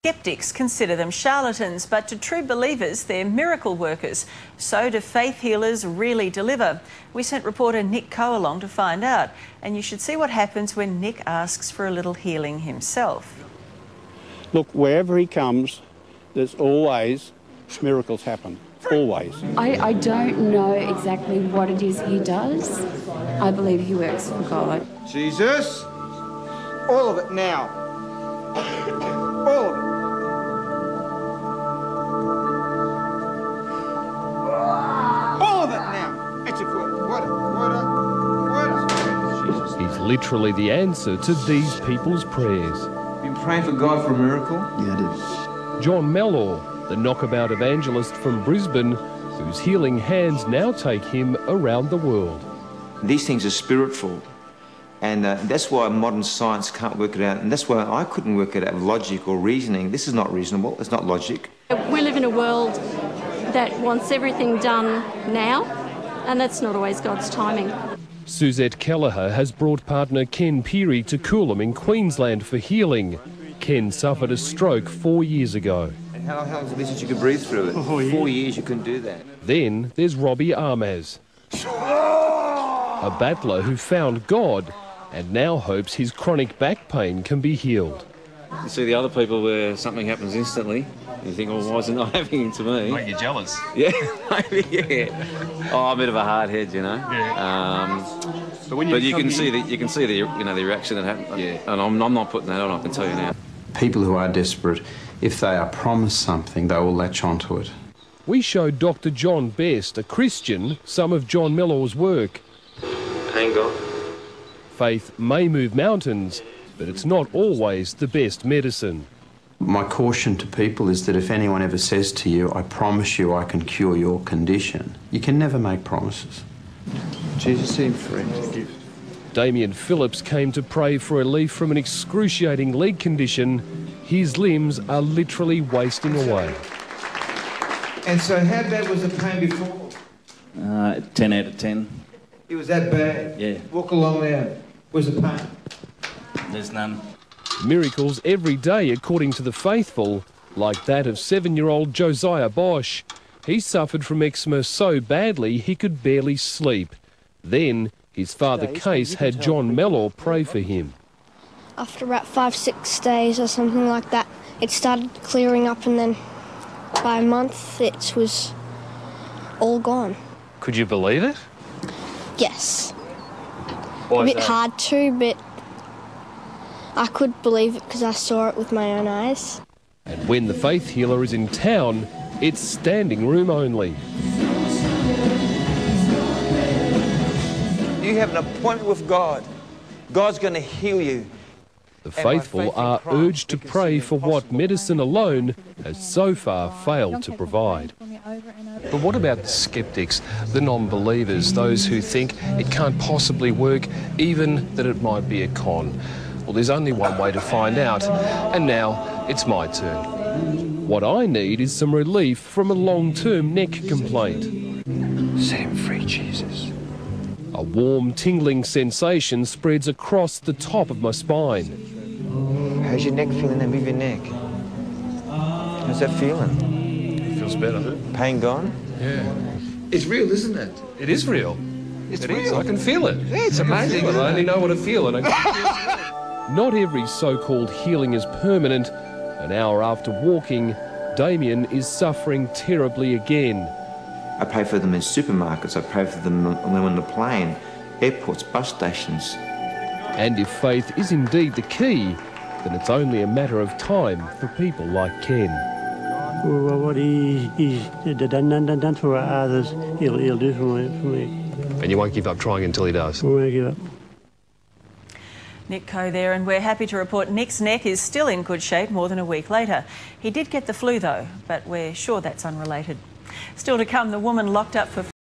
Skeptics consider them charlatans, but to true believers, they're miracle workers. So do faith healers really deliver? We sent reporter Nick Coe along to find out, and you should see what happens when Nick asks for a little healing himself. Look, wherever he comes, there's always miracles happen, always. I don't know exactly what it is he does. I believe he works for God. Jesus, all of it now. All of it. All of it now. It's a Jesus. He's literally the answer to these people's prayers. Been praying for God for a miracle? Yeah, it is. John Mellor, the knockabout evangelist from Brisbane, whose healing hands now take him around the world. These things are spiritual, and that's why modern science can't work it out, and that's why I couldn't work it out with logic or reasoning. This is not reasonable, it's not logic. We live in a world that wants everything done now, and that's not always God's timing. Suzette Kelleher has brought partner Ken Peary to Coolum in Queensland for healing. Ken suffered a stroke 4 years ago. And how long is it since you could breathe through it? 4 years you couldn't do that. Then there's Robbie Armaz, a battler who found God and now hopes his chronic back pain can be healed. You see the other people where something happens instantly, you think, well, why is it not happening to me? Make you jealous. Yeah, maybe, yeah. Oh, I'm a bit of a hard head, you know. Yeah. But you can see the reaction that happens. Yeah. And I'm not putting that on, I can tell you now. People who are desperate, if they are promised something, they will latch onto it. We showed Dr. John Best, a Christian, some of John Mellor's work. Hang on. Faith may move mountains, but it's not always the best medicine. My caution to people is that if anyone ever says to you, I promise you I can cure your condition, you can never make promises. Jesus seemed free. Damien Phillips came to pray for relief from an excruciating leg condition. His limbs are literally wasting away. And so how bad was the pain before? 10 out of 10. It was that bad? Yeah. Walk along there. Where's the pain? There's none. Miracles every day, according to the faithful, like that of 7-year-old Josiah Bosch. He suffered from eczema so badly he could barely sleep. Then his father Case had John Mellor pray for him. After about 5-6 days or something like that, it started clearing up, and then by a month it was all gone. Could you believe it? Yes. A bit hard to, but I could believe it because I saw it with my own eyes. And when the faith healer is in town, it's standing room only. You have an appointment with God. God's going to heal you. The faithful are urged to pray for what medicine alone has so far failed to provide. But what about the skeptics, the non-believers, those who think it can't possibly work, even that it might be a con? Well, there's only one way to find out, and now it's my turn. What I need is some relief from a long-term neck complaint. Set him free, Jesus. A warm, tingling sensation spreads across the top of my spine. How's your neck feeling then? Move your neck. How's that feeling? It feels better. Pain gone? Yeah. It's real, isn't it? It is real. It's It real. is. I can feel it. Yeah, it's amazing. I only know what to feel, and I can feel it. Not every so-called healing is permanent. An hour after walking, Damien is suffering terribly again. I pray for them in supermarkets. I pray for them on the plane, airports, bus stations. And if faith is indeed the key, then it's only a matter of time for people like Ken. Well, what he's done for others, he'll do for me. And you won't give up trying until he does. We won't give up. Nick Coe there, and we're happy to report Nick's neck is still in good shape more than a week later. He did get the flu though, but we're sure that's unrelated. Still to come, the woman locked up for